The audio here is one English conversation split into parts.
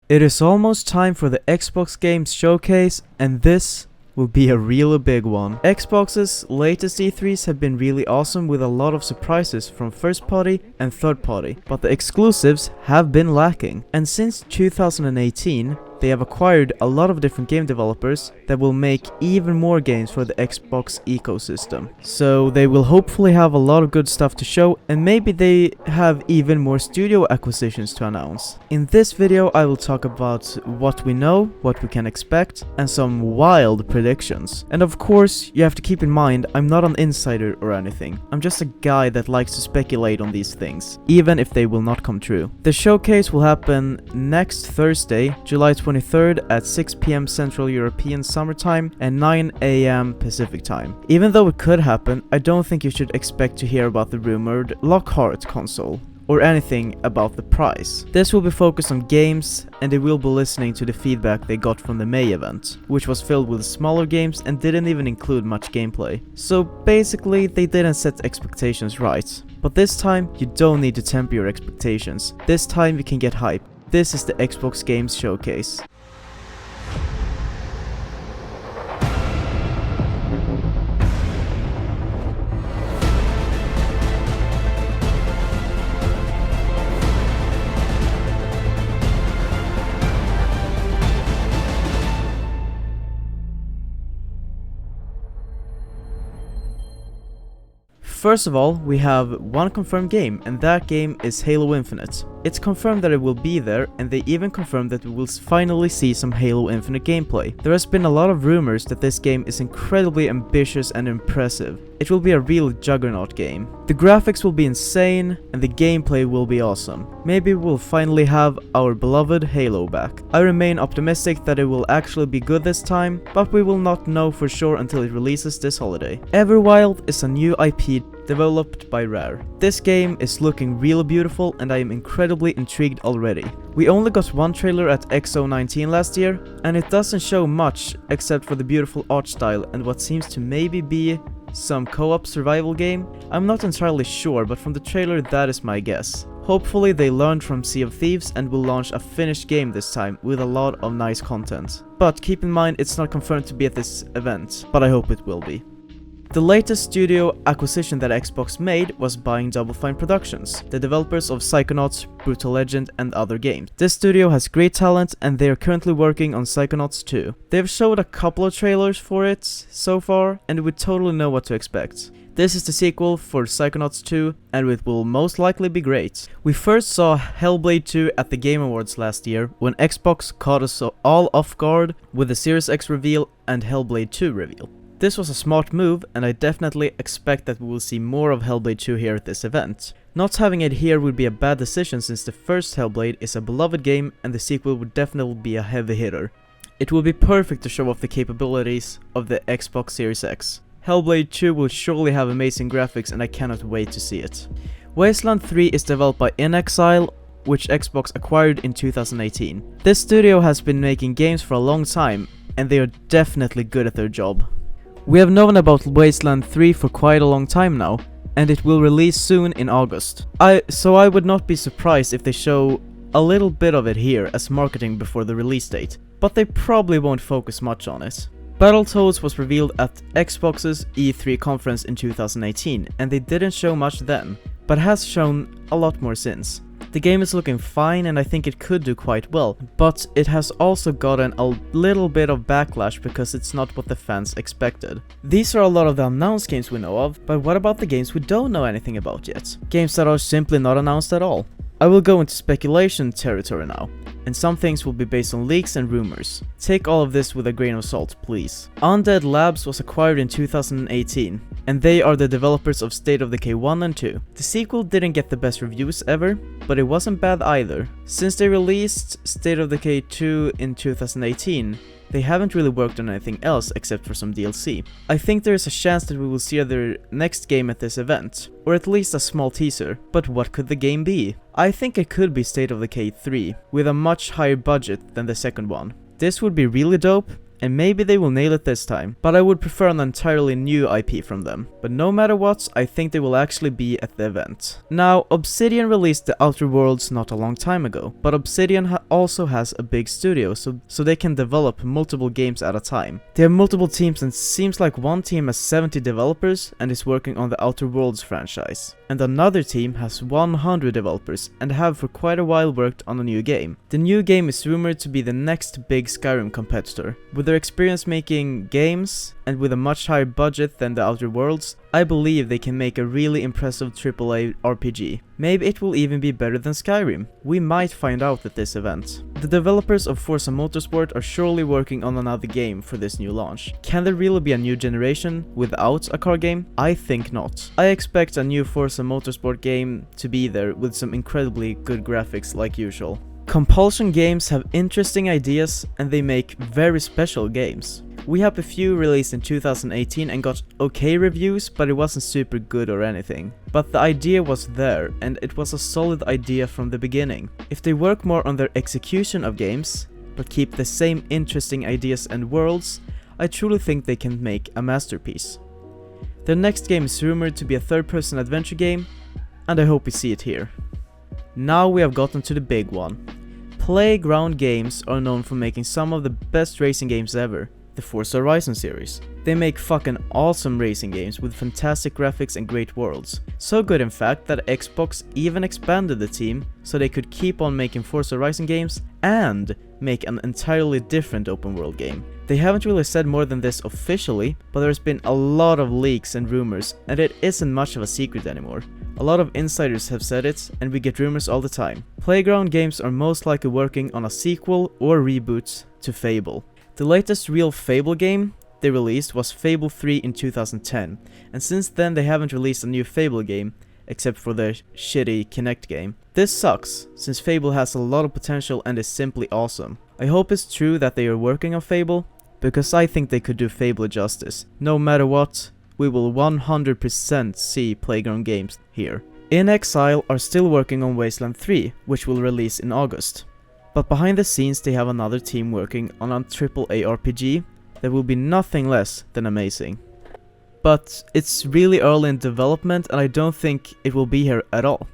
It is almost time for the Xbox Games Showcase, and this will be a really big one. Xbox's latest E3s have been really awesome with a lot of surprises from first party and third party, but the exclusives have been lacking. And since 2018, they have acquired a lot of different game developers that will make even more games for the Xbox ecosystem. So they will hopefully have a lot of good stuff to show, and maybe they have even more studio acquisitions to announce. In this video I will talk about what we know, what we can expect, and some wild predictions. And of course, you have to keep in mind, I'm not an insider or anything. I'm just a guy that likes to speculate on these things, even if they will not come true. The showcase will happen next Thursday, July 23rd at 6 PM Central European Summer Time and 9 AM Pacific Time. Even though it could happen, I don't think you should expect to hear about the rumored Lockhart console or anything about the price. This will be focused on games, and they will be listening to the feedback they got from the May event, which was filled with smaller games and didn't even include much gameplay. So basically, they didn't set expectations right. But this time, you don't need to temper your expectations. This time you can get hype. This is the Xbox Games Showcase. First of all, we have one confirmed game, and that game is Halo Infinite. It's confirmed that it will be there, and they even confirmed that we will finally see some Halo Infinite gameplay. There has been a lot of rumors that this game is incredibly ambitious and impressive. It will be a real juggernaut game. The graphics will be insane, and the gameplay will be awesome. Maybe we'll finally have our beloved Halo back. I remain optimistic that it will actually be good this time, but we will not know for sure until it releases this holiday. Everwild is a new IP developed by Rare. This game is looking really beautiful, and I am incredibly intrigued already. We only got one trailer at XO19 last year, and it doesn't show much except for the beautiful art style and what seems to maybe be some co-op survival game. I'm not entirely sure, but from the trailer that is my guess. Hopefully they learned from Sea of Thieves and will launch a finished game this time with a lot of nice content. But keep in mind, it's not confirmed to be at this event, but I hope it will be. The latest studio acquisition that Xbox made was buying Double Fine Productions, the developers of Psychonauts, Brutal Legend, and other games. This studio has great talent, and they are currently working on Psychonauts 2. They've showed a couple of trailers for it so far, and we totally know what to expect. This is the sequel for Psychonauts 2, and it will most likely be great. We first saw Hellblade 2 at the Game Awards last year, when Xbox caught us all off guard with the Series X reveal and Hellblade 2 reveal. This was a smart move, and I definitely expect that we will see more of Hellblade 2 here at this event. Not having it here would be a bad decision, since the first Hellblade is a beloved game and the sequel would definitely be a heavy hitter. It will be perfect to show off the capabilities of the Xbox Series X. Hellblade 2 will surely have amazing graphics, and I cannot wait to see it. Wasteland 3 is developed by inXile, which Xbox acquired in 2018. This studio has been making games for a long time, and they are definitely good at their job. We have known about Wasteland 3 for quite a long time now, and it will release soon in August. So I would not be surprised if they show a little bit of it here as marketing before the release date, but they probably won't focus much on it. Battletoads was revealed at Xbox's E3 conference in 2018, and they didn't show much then, but has shown a lot more since. The game is looking fine, and I think it could do quite well, but it has also gotten a little bit of backlash because it's not what the fans expected. These are a lot of the announced games we know of, but what about the games we don't know anything about yet? Games that are simply not announced at all. I will go into speculation territory now, and some things will be based on leaks and rumors. Take all of this with a grain of salt, please. Undead Labs was acquired in 2018, and they are the developers of State of Decay 1 and 2. The sequel didn't get the best reviews ever, but it wasn't bad either. Since they released State of Decay 2 in 2018, they haven't really worked on anything else except for some DLC. I think there is a chance that we will see their next game at this event, or at least a small teaser. But what could the game be? I think it could be State of Decay 3, with a much higher budget than the second one. This would be really dope, and maybe they will nail it this time, but I would prefer an entirely new IP from them. But no matter what, I think they will actually be at the event. Now, Obsidian released The Outer Worlds not a long time ago, but Obsidian also has a big studio, so they can develop multiple games at a time. They have multiple teams, and seems like one team has 70 developers and is working on the Outer Worlds franchise. And another team has 100 developers and have for quite a while worked on a new game. The new game is rumored to be the next big Skyrim competitor. With their experience making games, and with a much higher budget than the Outer Worlds, I believe they can make a really impressive AAA RPG. Maybe it will even be better than Skyrim. We might find out at this event. The developers of Forza Motorsport are surely working on another game for this new launch. Can there really be a new generation without a car game? I think not. I expect a new Forza Motorsport game to be there with some incredibly good graphics like usual. Compulsion games have interesting ideas and they make very special games. We have a few released in 2018 and got okay reviews, but it wasn't super good or anything. But the idea was there, and it was a solid idea from the beginning. If they work more on their execution of games, but keep the same interesting ideas and worlds, I truly think they can make a masterpiece. Their next game is rumored to be a third-person adventure game, and I hope we see it here. Now we have gotten to the big one. Playground Games are known for making some of the best racing games ever. The Forza Horizon series. They make fucking awesome racing games with fantastic graphics and great worlds. So good in fact that Xbox even expanded the team so they could keep on making Forza Horizon games and make an entirely different open world game. They haven't really said more than this officially, but there's been a lot of leaks and rumors, and it isn't much of a secret anymore. A lot of insiders have said it, and we get rumors all the time. Playground Games are most likely working on a sequel or reboot to Fable. The latest real Fable game they released was Fable 3 in 2010, and since then they haven't released a new Fable game, except for their shitty Kinect game. This sucks, since Fable has a lot of potential and is simply awesome. I hope it's true that they are working on Fable, because I think they could do Fable justice. No matter what, we will 100% see Playground Games here. In Exile are still working on Wasteland 3, which will release in August. But behind the scenes they have another team working on a AAA RPG that will be nothing less than amazing. But it's really early in development and I don't think it will be here at all.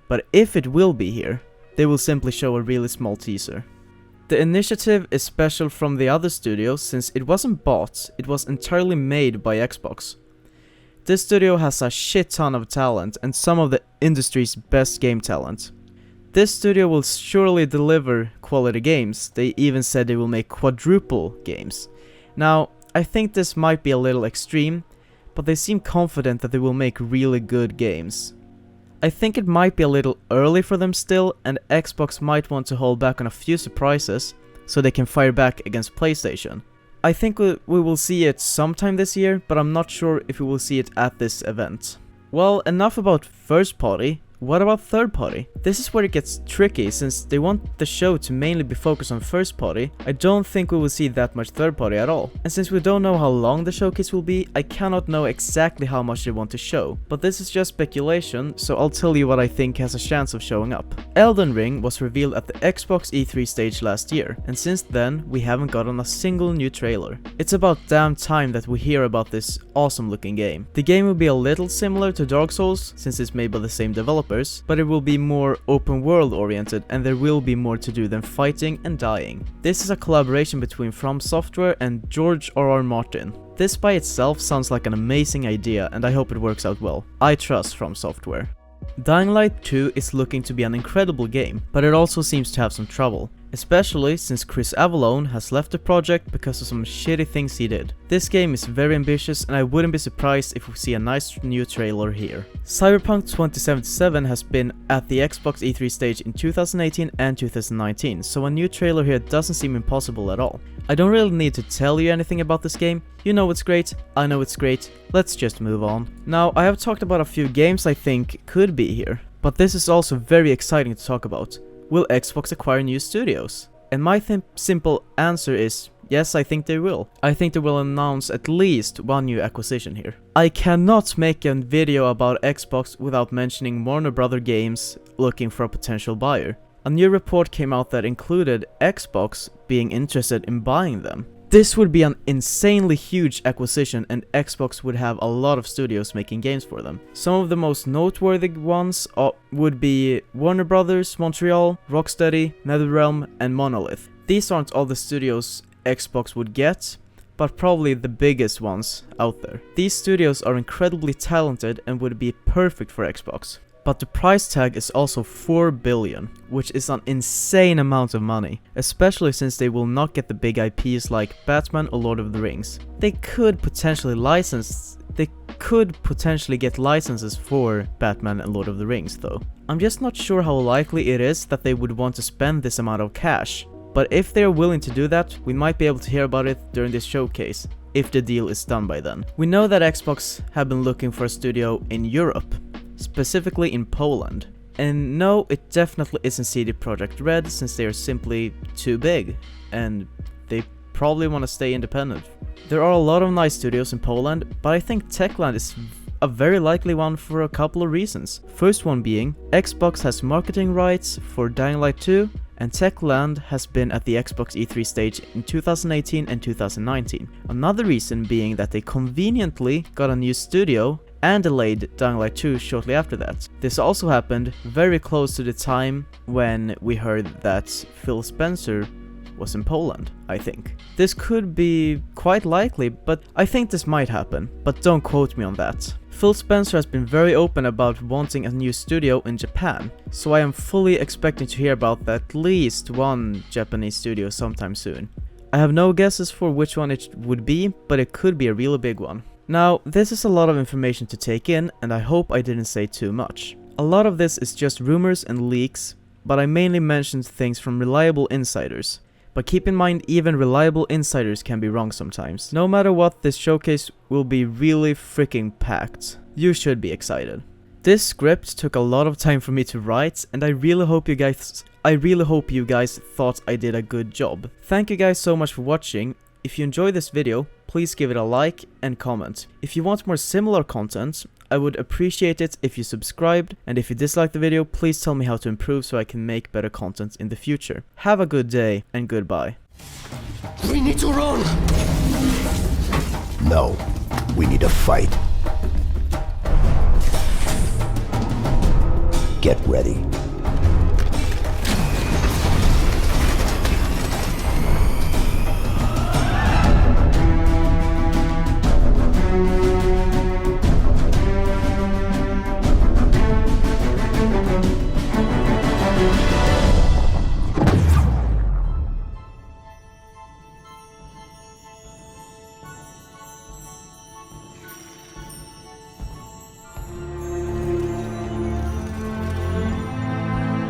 But if it will be here, they will simply show a really small teaser. The initiative is special from the other studios since it wasn't bought, it was entirely made by Xbox. This studio has a shit ton of talent and some of the industry's best game talent. This studio will surely deliver quality games. They even said they will make quadruple games. Now, I think this might be a little extreme, but they seem confident that they will make really good games. I think it might be a little early for them still, and Xbox might want to hold back on a few surprises so they can fire back against PlayStation. I think we will see it sometime this year, but I'm not sure if we will see it at this event. Well, enough about first party. What about third party? This is where it gets tricky since they want the show to mainly be focused on first party. I don't think we will see that much third party at all. And since we don't know how long the showcase will be, I cannot know exactly how much they want to show. But this is just speculation, so I'll tell you what I think has a chance of showing up. Elden Ring was revealed at the Xbox E3 stage last year, and since then we haven't gotten a single new trailer. It's about damn time that we hear about this awesome looking game. The game will be a little similar to Dark Souls since it's made by the same developer, but it will be more open world oriented and there will be more to do than fighting and dying. This is a collaboration between From Software and George R.R. Martin. This by itself sounds like an amazing idea and I hope it works out well. I trust From Software. Dying Light 2 is looking to be an incredible game, but it also seems to have some trouble. Especially since Chris Avellone has left the project because of some shitty things he did. This game is very ambitious and I wouldn't be surprised if we see a nice new trailer here. Cyberpunk 2077 has been at the Xbox E3 stage in 2018 and 2019, so a new trailer here doesn't seem impossible at all. I don't really need to tell you anything about this game. You know it's great, I know it's great, let's just move on. Now, I have talked about a few games I think could be here, but this is also very exciting to talk about. Will Xbox acquire new studios? And my simple answer is yes, I think they will. I think they will announce at least one new acquisition here. I cannot make a video about Xbox without mentioning Warner Bros. Games looking for a potential buyer. A new report came out that included Xbox being interested in buying them. This would be an insanely huge acquisition, and Xbox would have a lot of studios making games for them. Some of the most noteworthy ones would be Warner Brothers, Montreal, Rocksteady, NetherRealm, and Monolith. These aren't all the studios Xbox would get, but probably the biggest ones out there. These studios are incredibly talented and would be perfect for Xbox. But the price tag is also 4 billion, which is an insane amount of money, especially since they will not get the big IPs like Batman or Lord of the Rings. They could potentially get licenses for Batman and Lord of the Rings though. I'm just not sure how likely it is that they would want to spend this amount of cash, but if they are willing to do that, we might be able to hear about it during this showcase, if the deal is done by then. We know that Xbox have been looking for a studio in Europe, specifically in Poland. And no, it definitely isn't CD Projekt Red, since they are simply too big, and they probably want to stay independent. There are a lot of nice studios in Poland, but I think Techland is a very likely one for a couple of reasons. First one being, Xbox has marketing rights for Dying Light 2, and Techland has been at the Xbox E3 stage in 2018 and 2019. Another reason being that they conveniently got a new studio and delayed Dying Light 2 shortly after that. This also happened very close to the time when we heard that Phil Spencer was in Poland, I think. This could be quite likely, but I think this might happen, but don't quote me on that. Phil Spencer has been very open about wanting a new studio in Japan, so I am fully expecting to hear about at least one Japanese studio sometime soon. I have no guesses for which one it would be, but it could be a really big one. Now, this is a lot of information to take in, and I hope I didn't say too much. A lot of this is just rumors and leaks, but I mainly mentioned things from reliable insiders. But keep in mind, even reliable insiders can be wrong sometimes. No matter what, this showcase will be really freaking packed. You should be excited. This script took a lot of time for me to write, and I really hope you guys thought I did a good job. Thank you guys so much for watching. If you enjoyed this video, please give it a like and comment. If you want more similar content, I would appreciate it if you subscribed, and if you disliked the video, please tell me how to improve so I can make better content in the future. Have a good day, and goodbye. We need to run! No, we need to fight. Get ready.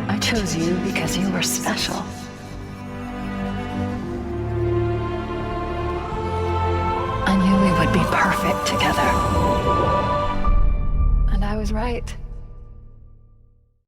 I chose you because you were special. I knew we would be perfect together. And I was right.